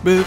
Sorry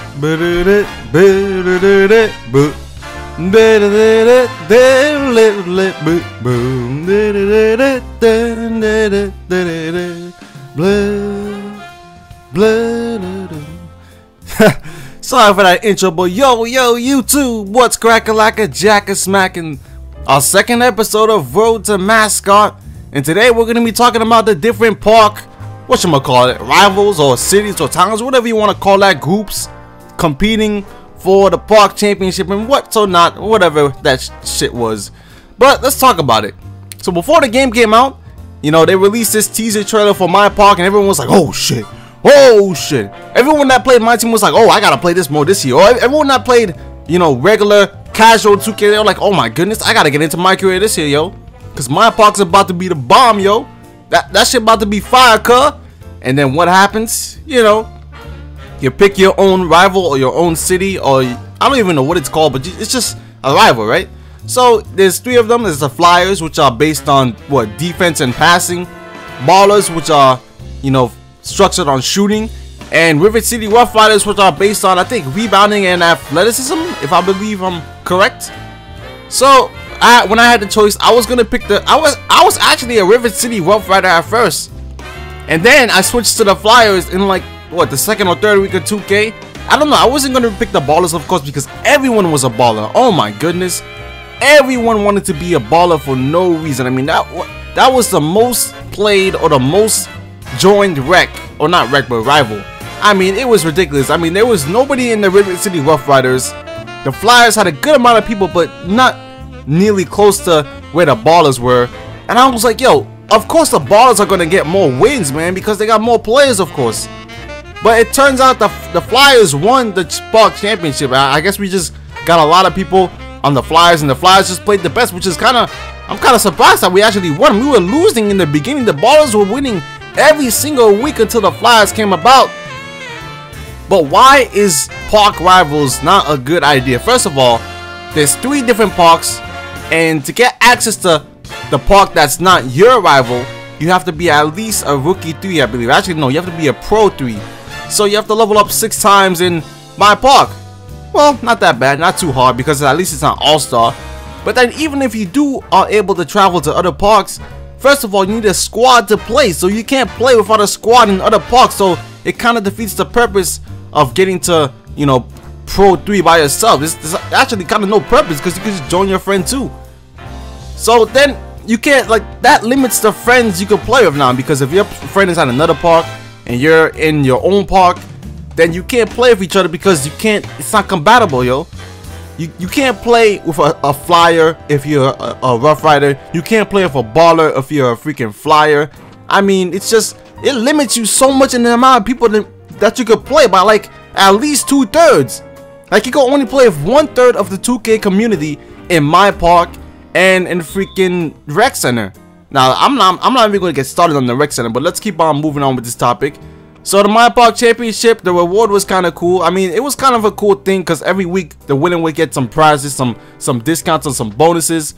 for that intro, but yo, YouTube, what's cracking like a jack of smacking? Our second episode of Road to Mascot, and today we're gonna be talking about the different park, whatchamacallit, rivals or cities or towns, whatever you want to call that, groups competing for the park championship and whatever that shit was. But let's talk about it. So before the game came out, you know, they released this teaser trailer for my park, and everyone was like, oh shit. Everyone that played my team was like, oh, I gotta play this mode this year. Or everyone that played, you know, regular casual 2K, they were like, oh my goodness, I gotta get into my career this year, yo, cause my park's about to be the bomb, yo. That shit about to be fire, cuh. And then what happens? You know, you pick your own rival or your own city, or I don't even know what it's called, but it's just a rival, right? So there's three of them. There's the Flyers, which are based on what, defense and passing. Ballers, which are, you know, structured on shooting, and Rivet City Rough Riders, which are based on, I think, rebounding and athleticism, if I believe I'm correct. So when I had the choice, I was gonna pick I was actually a Rivet City Rough Rider at first, and then I switched to the Flyers in like what, the second or third week of 2K. I don't know, I wasn't gonna pick the Ballers, of course, because everyone was a baller. Oh my goodness, everyone wanted to be a baller for no reason. I mean, that was the most played or the most joined rec, or not rec but rival. I mean, it was ridiculous. I mean, there was nobody in the Rivet City Rough Riders. The Flyers had a good amount of people, but not nearly close to where the Ballers were. And I was like, yo, of course the Ballers are gonna get more wins, man, because they got more players, of course. But it turns out the Flyers won the park championship. I guess we just got a lot of people on the Flyers, and the Flyers just played the best, which is I'm kind of surprised that we actually won. We were losing in the beginning. The Ballers were winning every single week until the Flyers came about. But why is park rivals not a good idea? First of all, there's 3 different parks, and to get access to the park that's not your rival, you have to be at least a rookie 3, I believe. Actually, no, you have to be a pro 3. So you have to level up 6 times in my park. Well, not that bad, not too hard, because at least it's not all-star. But then even if you are able to travel to other parks, first of all, you need a squad to play, so you can't play without a squad in other parks, so it kind of defeats the purpose of getting to, you know, Pro 3 by yourself. There's actually kind of no purpose, because you can just join your friend too. So then you can't, like, that limits the friends you can play with now, because if your friend is at another park and you're in your own park, then you can't play with each other because it's not compatible, yo. You can't play with a Flyer if you're a Rough Rider. You can't play with a Baller if you're a freaking Flyer. I mean, it limits you so much in the amount of people that you could play by, like, at least 2/3. Like, you can only play with 1/3 of the 2K community in my park and in freaking Rec Center. Now, I'm not even going to get started on the Rec Center, but let's keep on moving on with this topic. So the My Park Championship, the reward was kind of cool. I mean, it was kind of a cool thing because every week the winner would get some prizes, some discounts and some bonuses.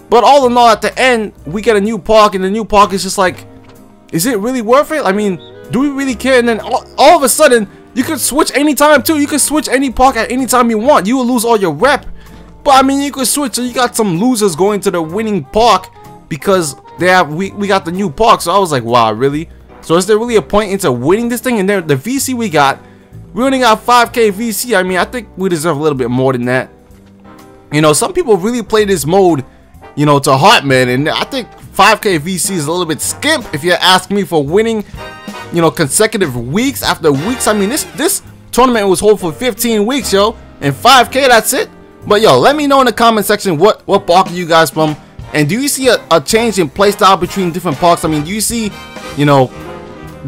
But all in all, at the end, we get a new park, and the new park is just like, is it really worth it? I mean, do we really care? And then all of a sudden, you can switch anytime too. You can switch any park at any time you want. You will lose all your rep, but I mean, you could switch. So you got some losers going to the winning park because we got the new park. So I was like, wow, really? So is there really a point into winning this thing? And then the VC we only got 5K VC. I mean, I think we deserve a little bit more than that. You know, some people really play this mode, you know, to heart, man. And I think 5K VC is a little bit skimp if you ask me, for winning, you know, consecutive weeks after weeks. I mean, this tournament was held for 15 weeks, yo. And 5K, that's it. But yo, let me know in the comment section what park are you guys from. And do you see a change in playstyle between different parks? I mean, do you see, you know,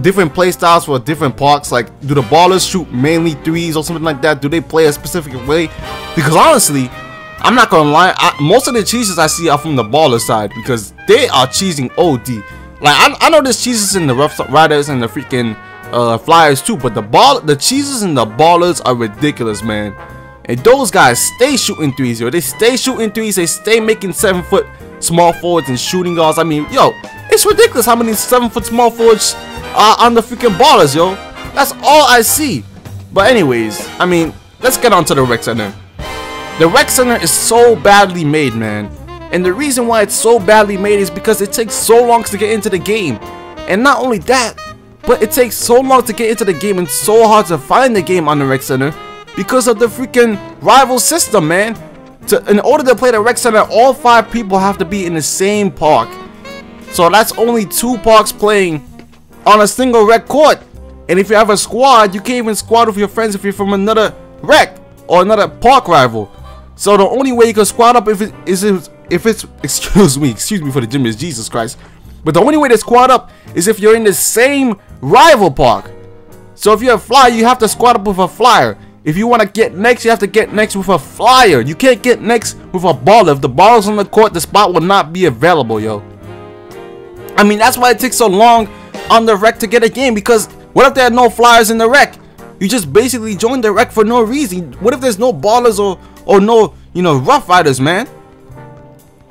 different play styles for different parks? Like, do the Ballers shoot mainly 3s or something like that? Do they play a specific way? Because honestly, I'm not gonna lie, most of the cheeses I see are from the Baller side, because they are cheesing OD. Like, I know there's cheeses in the Rough Riders and the freaking Flyers too, but the cheeses in the Ballers are ridiculous, man. And those guys stay shooting 3s, yo. They stay shooting 3s. They stay making 7-foot small forwards and shooting guards. I mean, yo, it's ridiculous how many 7-foot small forwards are on the freaking Ballers, yo. That's all I see. But anyways, I mean, let's get on to the rec center. The rec center is so badly made, man. And the reason why it's so badly made is because it takes so long to get into the game. And not only that, but it takes so long to get into the game and so hard to find the game on the rec center because of the freaking rival system, man. In order to play the rec center, all 5 people have to be in the same park. So that's only 2 parks playing on a single rec court. And if you have a squad, you can't even squad with your friends if you're from another rec or another park rival. So the only way you can squad up if it's excuse me for the gym is Jesus Christ. But the only way to squad up is if you're in the same rival park. So if you're a flyer, you have to squad up with a flyer. If you want to get next, you have to get next with a flyer. You can't get next with a baller. If the baller's on the court, the spot will not be available, yo. I mean, that's why it takes so long on the rec to get a game, because what if there are no flyers in the rec? You just basically joined the rec for no reason. What if there's no ballers or no, you know, rough riders, man?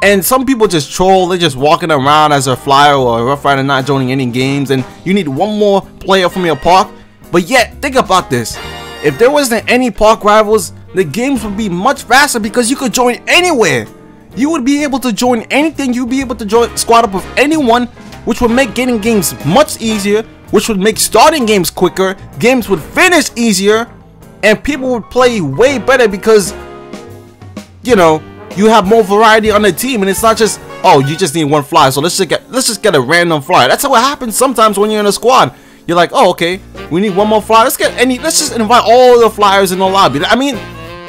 And some people just troll. They're just walking around as a flyer or a rough rider, not joining any games, and you need one more player from your park. But yet, think about this. If there wasn't any park rivals, the games would be much faster because you could join anywhere. You would be able to join anything. You'd be able to join squad up with anyone, which would make getting games much easier, which would make starting games quicker. Games would finish easier, and people would play way better because, you know, you have more variety on the team, and it's not just, oh, you just need one flyer, so let's just get a random flyer. That's how it happens sometimes when you're in a squad. You're like, oh, okay, we need one more flyer. Let's just invite all the flyers in the lobby. I mean,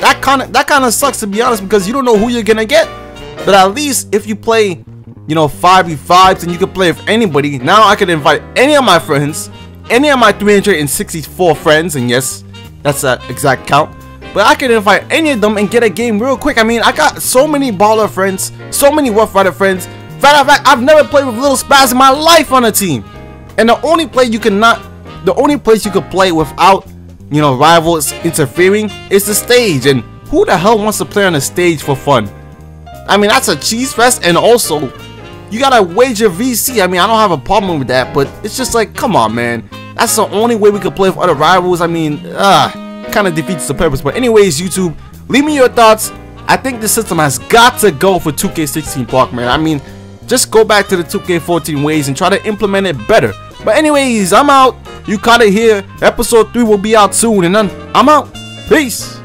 that kind of sucks, to be honest, because you don't know who you're gonna get. But at least if you play, you know, 5v5s and you can play with anybody, now I can invite any of my friends, any of my 364 friends, and yes, that's that exact count. But I can invite any of them and get a game real quick. I mean, I got so many baller friends, so many rough rider friends. Matter of fact, I've never played with Little Spaz in my life on a team. And the only place you could play without, you know, rivals interfering is the stage. And who the hell wants to play on the stage for fun? I mean, that's a cheese fest, and also you gotta wager VC. I mean, I don't have a problem with that, but it's just like, come on, man. That's the only way we could play with other rivals. I mean, kind of defeats the purpose. But anyways, YouTube, leave me your thoughts. I think this system has got to go for 2K16 Park, man. I mean, just go back to the 2K14 ways and try to implement it better. But anyways, I'm out. You caught it here. Episode 3 will be out soon, and then I'm out. Peace.